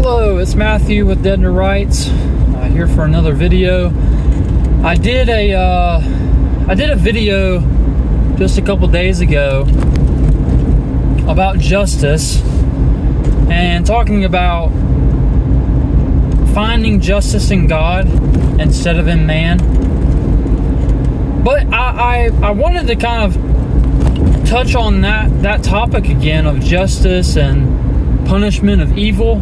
Hello, it's Matthew with Dead to Rights, here for another video. I did a video just a couple days ago about justice and talking about finding justice in God instead of in man. But I wanted to kind of touch on that topic again of justice and punishment of evil,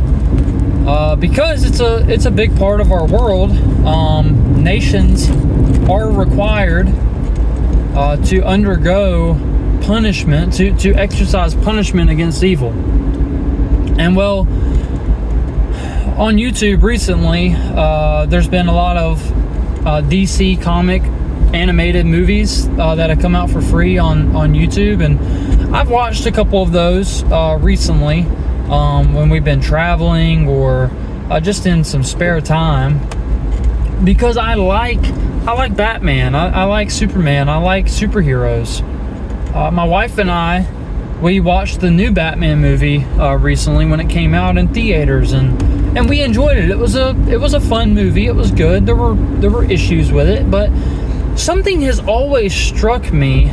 because it's a big part of our world. Nations are required to undergo punishment, to exercise punishment against evil. And well, on YouTube recently, there's been a lot of DC comic animated movies that have come out for free on YouTube, and I've watched a couple of those recently when we've been traveling or just in some spare time, because I like Batman, I like Superman, I like superheroes. My wife and we watched the new Batman movie recently when it came out in theaters, and we enjoyed it. It was a fun movie. It was good. There were issues with it, but something has always struck me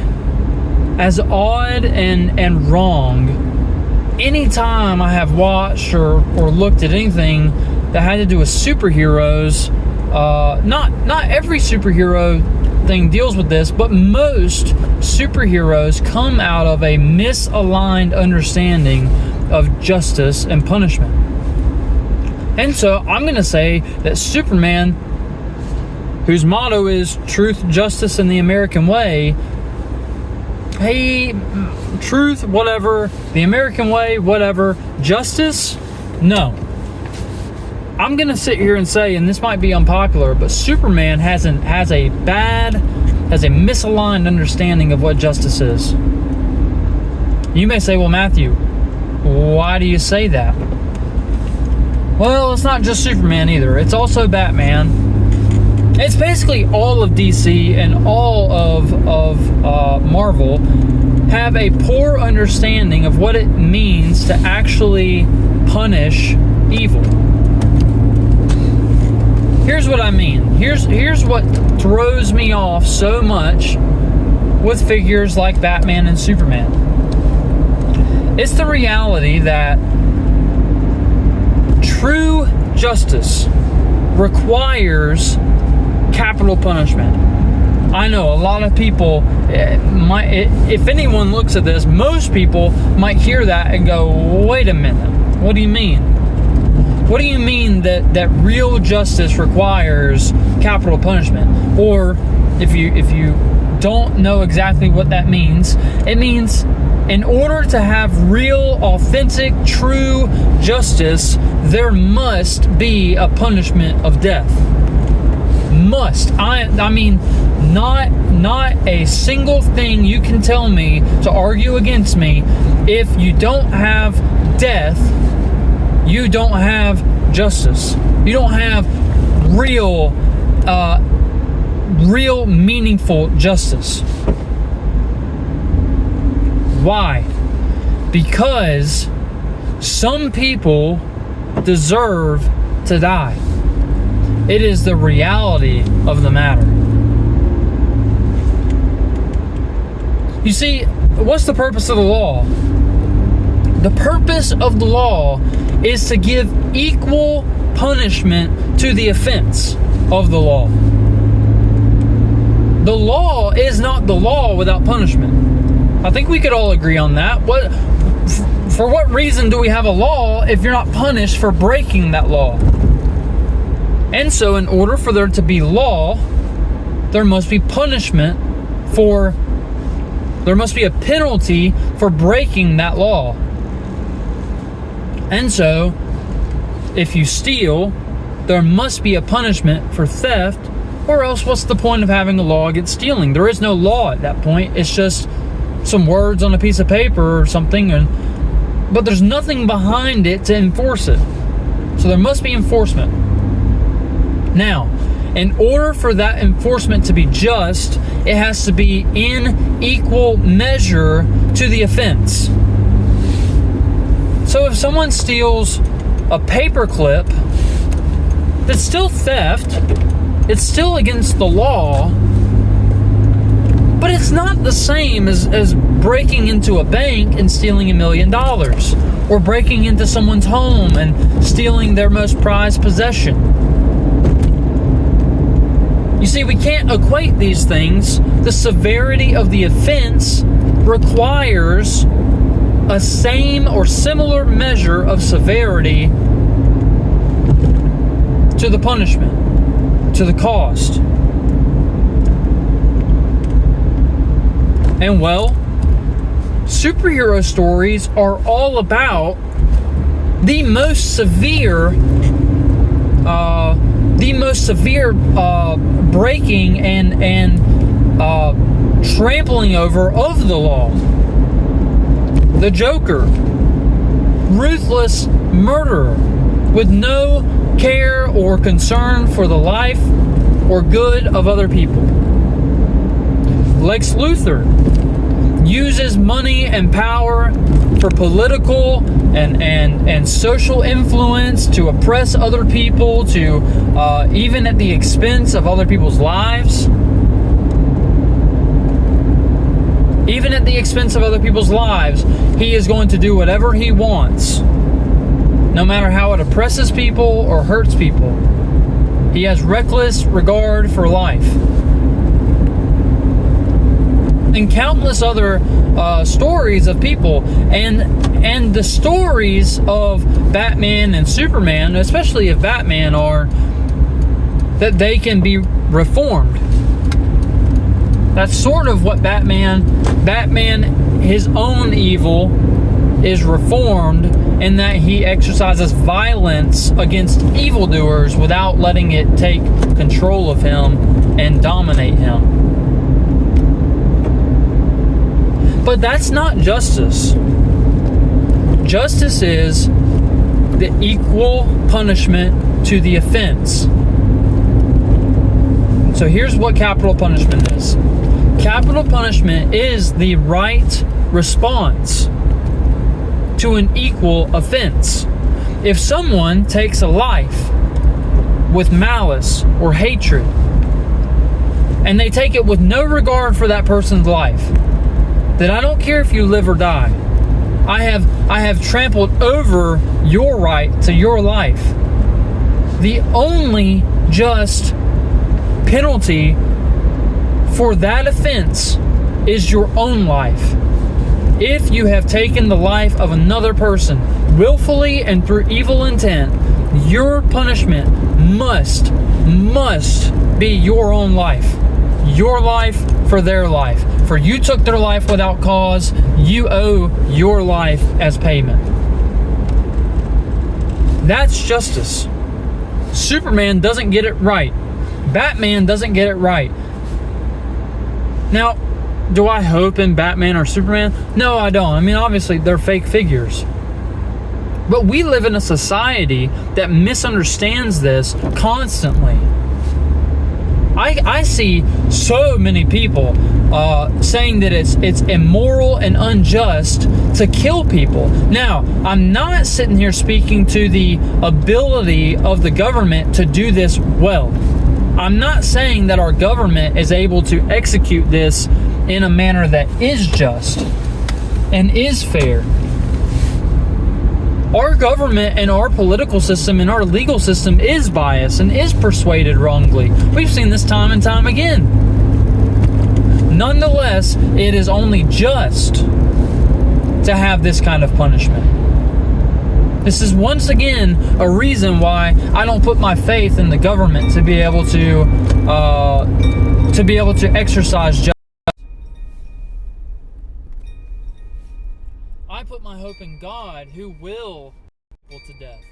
as odd and wrong anytime I have watched or looked at anything that had to do with superheroes. Not every superhero thing deals with this, but most superheroes come out of a misaligned understanding of justice and punishment. And so I'm going to say that Superman, whose motto is truth, justice, and the American way, hey, truth, whatever, the American way, whatever, justice, no. I'm going to sit here and say, and this might be unpopular, but Superman has a misaligned understanding of what justice is. You may say, well, Matthew, why do you say that? Well, it's not just Superman either. It's also Batman. It's basically all of DC and all of Marvel have a poor understanding of what it means to actually punish evil. Here's what I mean. Here's what throws me off so much with figures like Batman and Superman. It's the reality that true justice requires capital punishment. I know a lot of people if anyone looks at this, most people might hear that and go, wait a minute, what do you mean? What do you mean that real justice requires capital punishment? Or if you don't know exactly what that means, it means in order to have real, authentic, true justice, there must be a punishment of death. Must. I mean, not a single thing you can tell me to argue against me. If you don't have death, you don't have justice. You don't have real meaningful justice. Why? Because some people deserve to die. It is the reality of the matter. You see, what's the purpose of the law? The purpose of the law is to give equal punishment to the offense of the law. The law is not the law without punishment. I think we could all agree on that. For what reason do we have a law if you're not punished for breaking that law? And so in order for there to be law, there must be punishment there must be a penalty for breaking that law. And so, if you steal, there must be a punishment for theft, or else what's the point of having a law against stealing? There is no law at that point. It's just some words on a piece of paper or something, but there's nothing behind it to enforce it. So there must be enforcement. Now, in order for that enforcement to be just, it has to be in equal measure to the offense. So if someone steals a paperclip that's still theft. It's still against the law, but it's not the same as breaking into a bank and stealing $1 million, or breaking into someone's home and stealing their most prized possession. You see, we can't equate these things. The severity of the offense requires a same or similar measure of severity to the punishment, to the cost. And well, superhero stories are all about the most severe breaking and trampling over of the law. The Joker, ruthless murderer with no care or concern for the life or good of other people. Lex Luthor uses money and power for political and social influence to oppress other people, to even at the expense of other people's lives. Even at the expense of other people's lives, he is going to do whatever he wants, no matter how it oppresses people or hurts people. He has reckless regard for life. And countless other stories of people, and the stories of Batman and Superman, especially of Batman, are that they can be reformed. That's sort of what Batman, his own evil is reformed, in that he exercises violence against evildoers without letting it take control of him and dominate him. But that's not justice. Justice is the equal punishment to the offense. So here's what capital punishment is. Capital punishment is the right response to an equal offense. If someone takes a life with malice or hatred, and they take it with no regard for that person's life, then I don't care if you live or die. I have trampled over your right to your life. The only just penalty for that offense is your own life. If you have taken the life of another person willfully and through evil intent, your punishment must be your own life. Your life for their life. For you took their life without cause, you owe your life as payment. That's justice. Superman doesn't get it right. Batman doesn't get it right. Now, do I hope in Batman or Superman? No, I don't. I mean, obviously, they're fake figures. But we live in a society that misunderstands this constantly. I see so many people saying that it's immoral and unjust to kill people. Now, I'm not sitting here speaking to the ability of the government to do this well. I'm not saying that our government is able to execute this in a manner that is just and is fair. Our government and our political system and our legal system is biased and is persuaded wrongly. We've seen this time and time again. Nonetheless, it is only just to have this kind of punishment. This is once again a reason why I don't put my faith in the government to be able to exercise justice. I put my hope in God, who will put people to death,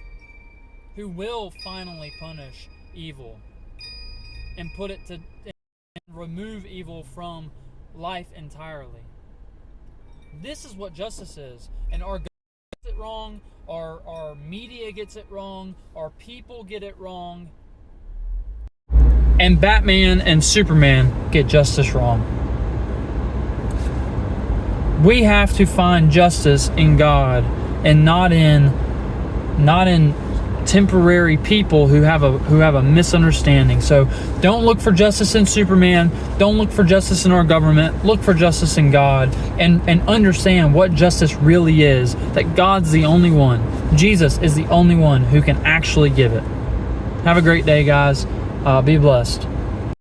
who will finally punish evil and put it to and remove evil from life entirely. This is what justice is, and our government gets it wrong, our media gets it wrong, our people get it wrong, and Batman and Superman get justice wrong. We have to find justice in God and not in not in temporary people who have a misunderstanding. So don't look for justice in Superman. Don't look for justice in our government. Look for justice in God, and understand what justice really is, that God's the only one. Jesus is the only one who can actually give it. Have a great day, guys. Be blessed.